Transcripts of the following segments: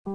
Hi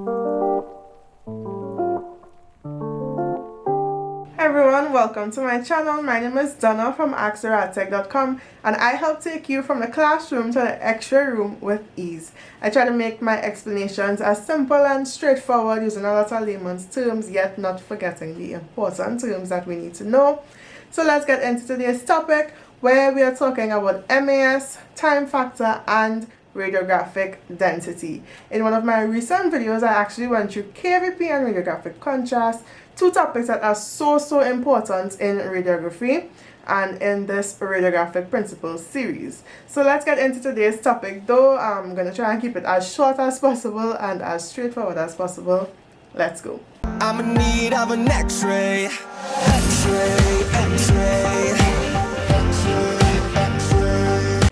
everyone, welcome to my channel. My name is Donna from radtech.com, and I help take you from the classroom to the X-ray room with ease. I try to make my explanations as simple and straightforward using a lot of layman's terms, yet not forgetting the important terms that we need to know. So let's get into today's topic, where we are talking about mAs, time factor, and radiographic density. In one of my recent videos, I actually went through KVP and radiographic contrast, two topics that are so important in radiography and in this radiographic principles series. So let's get into today's topic, though I'm going to try and keep it as short as possible and as straightforward as possible. Let's go. I'm in need of an X-ray, X-ray, X-ray.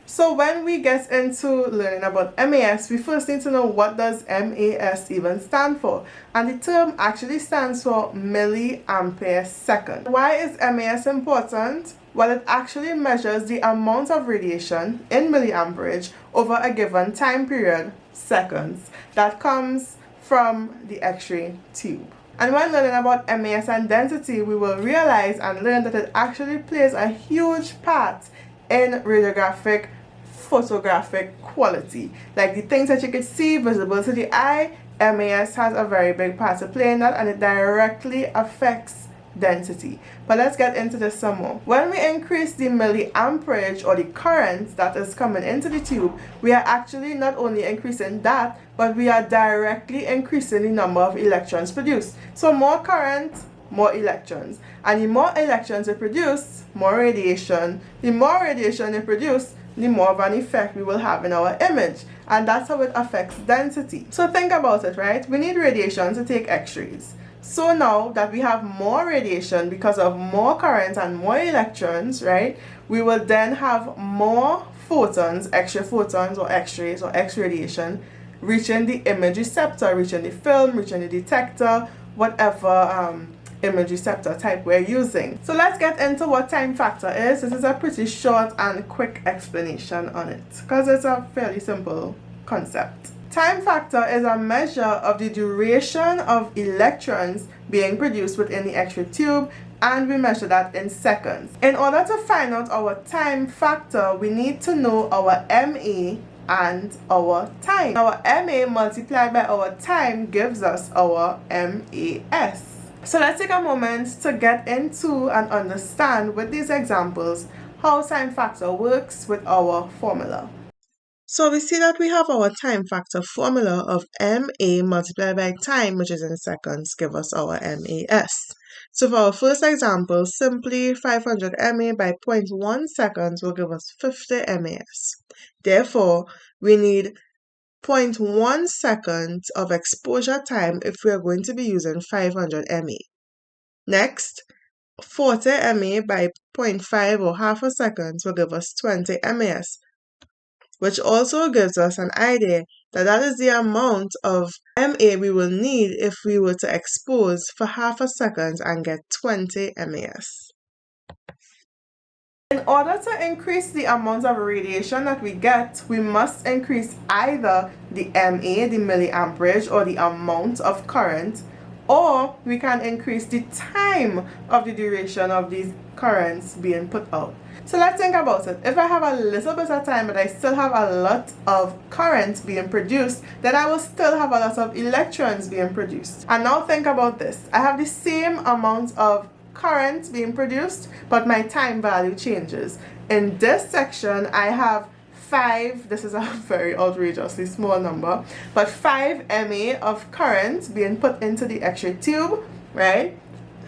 So when we get into learning about mAs, we first need to know what does mAs even stand for. And the term actually stands for milliampere second. Why is mAs important? Well, it actually measures the amount of radiation in milliamperage over a given time period, seconds, that comes from the X-ray tube. And when learning about mAs and density, we will realize and learn that it actually plays a huge part in radiographic photographic quality. Like the things that you could see visible to the eye, mAs has a very big part to play in that, and it directly affects density. But let's get into this some more. When we increase the milliamperage or the current that is coming into the tube, we are actually not only increasing that, but we are directly increasing the number of electrons produced. So more current, more electrons, and the more electrons they produce, more radiation. The more radiation they produce, the more of an effect we will have in our image, and that's how it affects density. So think about it, right? We need radiation to take X-rays. So now that we have more radiation because of more current and more electrons, right, we will then have more photons, X-ray photons or X-rays or X-radiation reaching the image receptor, reaching the film, reaching the detector, whatever image receptor type we're using. So let's get into what time factor is. This is a pretty short and quick explanation on it because it's a fairly simple concept. Time factor is a measure of the duration of electrons being produced within the X-ray tube, and we measure that in seconds. In order to find out our time factor, we need to know our mA and our time. Our mA multiplied by our time gives us our mAs. So let's take a moment to get into and understand with these examples how time factor works with our formula. So we see that we have our time factor formula of mA multiplied by time, which is in seconds, give us our mAs. So for our first example, simply 500 mA by 0.1 seconds will give us 50 mAs. Therefore, we need 0.1 seconds of exposure time if we are going to be using 500 mA. Next, 40 mA by 0.5 or half a second will give us 20 mAs, which also gives us an idea that that is the amount of mA we will need if we were to expose for half a second and get 20 mAs. In order to increase the amount of radiation that we get, we must increase either the mA, the milliamperage, or the amount of current, or we can increase the time of the duration of these currents being put out. So let's think about it. If I have a little bit of time but I still have a lot of current being produced, then I will still have a lot of electrons being produced. And now think about this. I have the same amount of current being produced, but my time value changes. In this section, I have 5, this is a very outrageously small number, but 5 mA of current being put into the X-ray tube, right?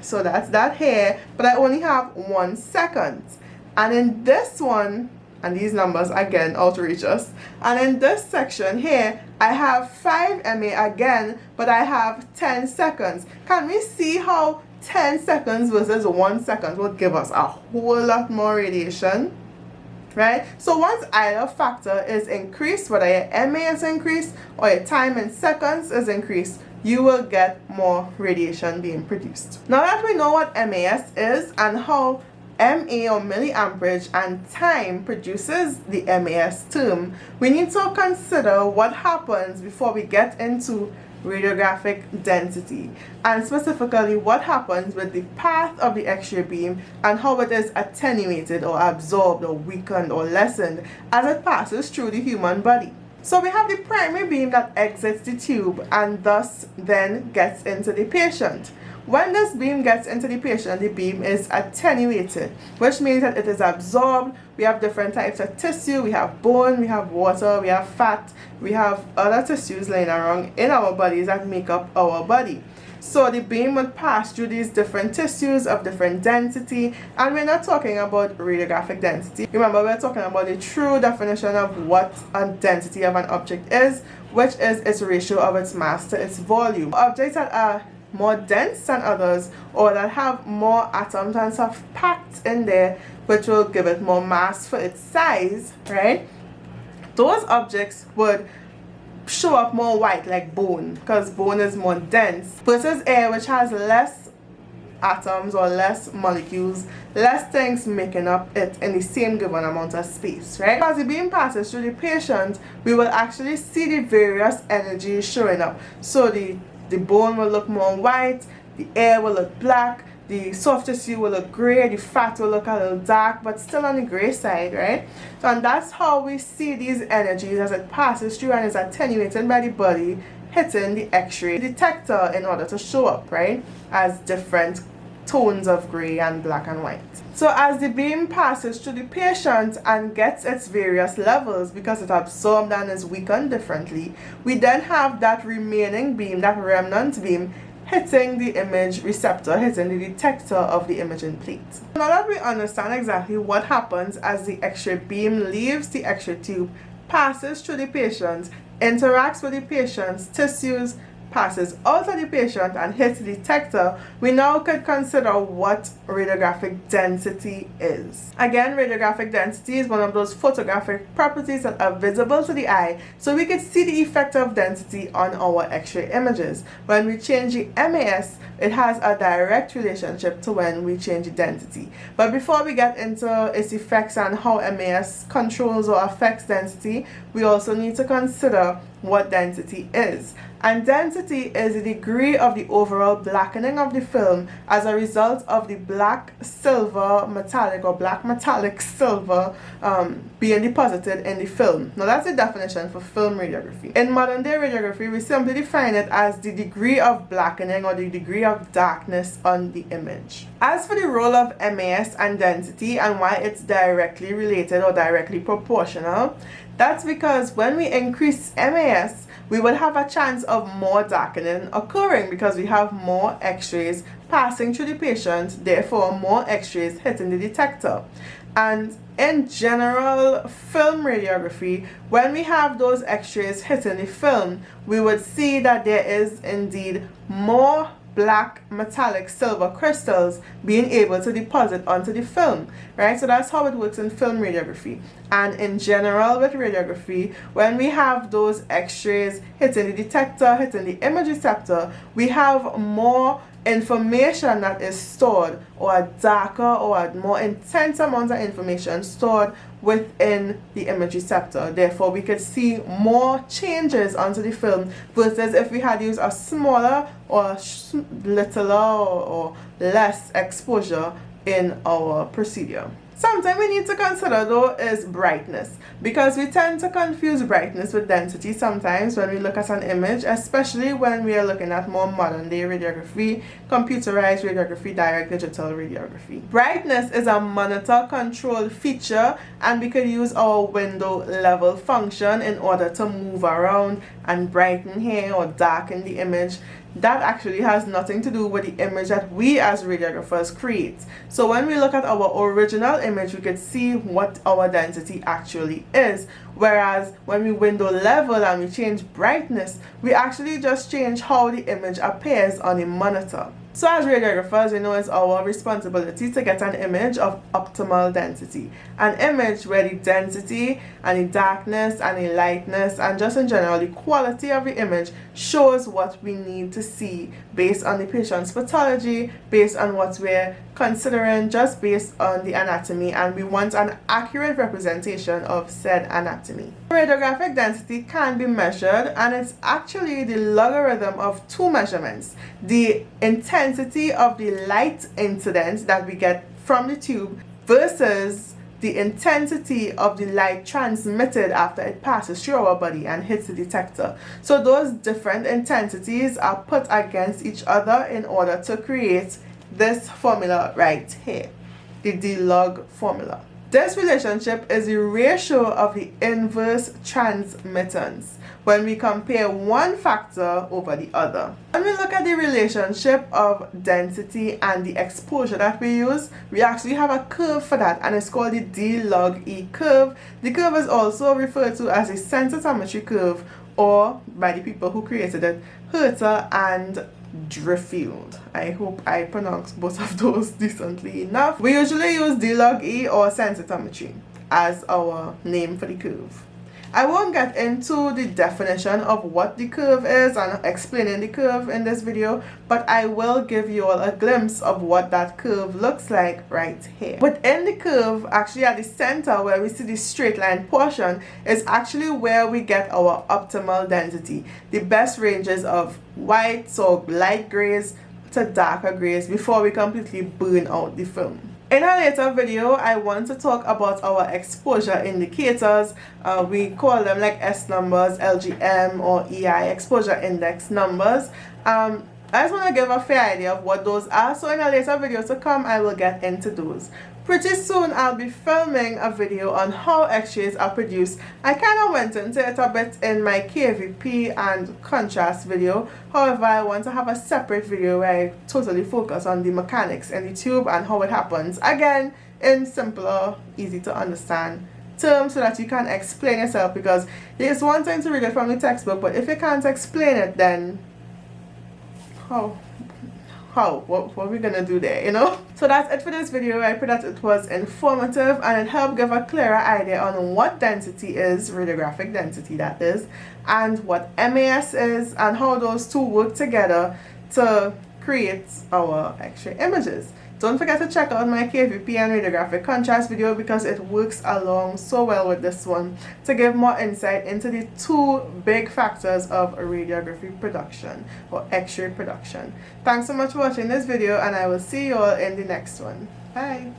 So that's that here, but I only have 1 second. And in this one, and these numbers again outrageous, and in this section here, I have 5 mA again, but I have 10 seconds. Can we see how 10 seconds versus 1 second will give us a whole lot more radiation? Right? So once either factor is increased, whether your mA is increased or your time in seconds is increased, you will get more radiation being produced. Now that we know what mAs is and how mA or milliamperage and time produces the mAs term, we need to consider what happens before we get into radiographic density, and specifically what happens with the path of the X-ray beam and how it is attenuated or absorbed or weakened or lessened as it passes through the human body. So we have the primary beam that exits the tube and thus then gets into the patient. When this beam gets into the patient, the beam is attenuated, which means that it is absorbed. We have different types of tissue. We have bone, we have water, we have fat, we have other tissues laying around in our bodies that make up our body. So the beam would pass through these different tissues of different density, and we're not talking about radiographic density. Remember, we're talking about the true definition of what a density of an object is, which is its ratio of its mass to its volume. Objects that are more dense than others, or that have more atoms and stuff packed in there, which will give it more mass for its size, right? Those objects would show up more white, like bone, because bone is more dense, versus air, which has less atoms or less molecules, less things making up it in the same given amount of space, right? As the beam passes through the patient, we will actually see the various energies showing up. So the bone will look more white, the air will look black, the soft tissue will look gray, the fat will look a little dark, but still on the gray side, right? So, and that's how we see these energies as it passes through and is attenuated by the body, hitting the X-ray detector in order to show up, right, as different tones of gray and black and white. So as the beam passes through the patient and gets its various levels because it absorbed and is weakened differently, we then have that remaining beam, that remnant beam, hitting the image receptor, hitting the detector of the imaging plate. Now that we understand exactly what happens as the X-ray beam leaves the X-ray tube, passes through the patient, interacts with the patient's tissues, passes out of the patient and hits the detector, we now could consider what radiographic density is. Again, radiographic density is one of those photographic properties that are visible to the eye, so we could see the effect of density on our X-ray images. When we change the mAs, it has a direct relationship to when we change the density. But before we get into its effects and how mAs controls or affects density, we also need to consider what density is. And density is the degree of the overall blackening of the film as a result of the black silver metallic or black metallic silver being deposited in the film. Now that's the definition for film radiography. In modern day radiography, we simply define it as the degree of blackening or the degree of darkness on the image. As for the role of mAs and density and why it's directly related or directly proportional, that's because when we increase mAs, we will have a chance of more darkening occurring because we have more X-rays passing through the patient, therefore more X-rays hitting the detector. And in general film radiography, when we have those X-rays hitting the film, we would see that there is indeed more black metallic silver crystals being able to deposit onto the film, right? So that's how it works in film radiography. And in general with radiography, when we have those X-rays hitting the detector, hitting the image receptor, we have more information that is stored, or a darker or a more intense amount of information stored within the image receptor. Therefore, we could see more changes onto the film versus if we had used a smaller or littler or less exposure in our procedure. Something we need to consider though is brightness, because we tend to confuse brightness with density sometimes when we look at an image, especially when we are looking at more modern day radiography, computerized radiography, direct digital radiography. Brightness is a monitor control feature, and we could use our window level function in order to move around and brighten here or darken the image. That actually has nothing to do with the image that we as radiographers create. So when we look at our original image, we could see what our density actually is. Whereas when we window level and we change brightness, we actually just change how the image appears on the monitor. So as radiographers, it's our responsibility to get an image of optimal density. An image where the density and the darkness and the lightness and just in general the quality of the image shows what we need to see based on the patient's pathology, based on what we're considering, just based on the anatomy, and we want an accurate representation of said anatomy. Radiographic density can be measured, and it's actually the logarithm of two measurements: the intensity of the light incidence that we get from the tube versus the intensity of the light transmitted after it passes through our body and hits the detector. So those different intensities are put against each other in order to create this formula right here, the D-log formula. This relationship is the ratio of the inverse transmittance when we compare one factor over the other. When we look at the relationship of density and the exposure that we use, we actually have a curve for that, and it's called the D log E curve. The curve is also referred to as the sensitometry curve, or by the people who created it, Herter and Driffield. I hope I pronounced both of those decently enough. We usually use D log E or sensitometry as our name for the curve. I won't get into the definition of what the curve is and explaining the curve in this video, but I will give you all a glimpse of what that curve looks like right here. Within the curve, actually at the center where we see the straight line portion, is actually where we get our optimal density. The best ranges of whites or light grays to darker grays before we completely burn out the film. In a later video, I want to talk about our exposure indicators. We call them like S numbers, LGM or EI, exposure index numbers. I just want to give a fair idea of what those are, so in a later video to come, I will get into those. Pretty soon, I'll be filming a video on how X-rays are produced. I kind of went into it a bit in my KVP and contrast video. However, I want to have a separate video where I totally focus on the mechanics in the tube and how it happens. Again, in simpler, easy to understand terms so that you can explain yourself, because it's one thing to read it from the textbook, but if you can't explain it, then what are we gonna do there, So that's it for this video. I pray that it was informative and it helped give a clearer idea on what density is, radiographic density that is, and what MAS is, and how those two work together to create our X-ray images. Don't forget to check out my KVP and radiographic contrast video, because it works along so well with this one to give more insight into the two big factors of radiography production or X-ray production. Thanks so much for watching this video, and I will see you all in the next one. Bye!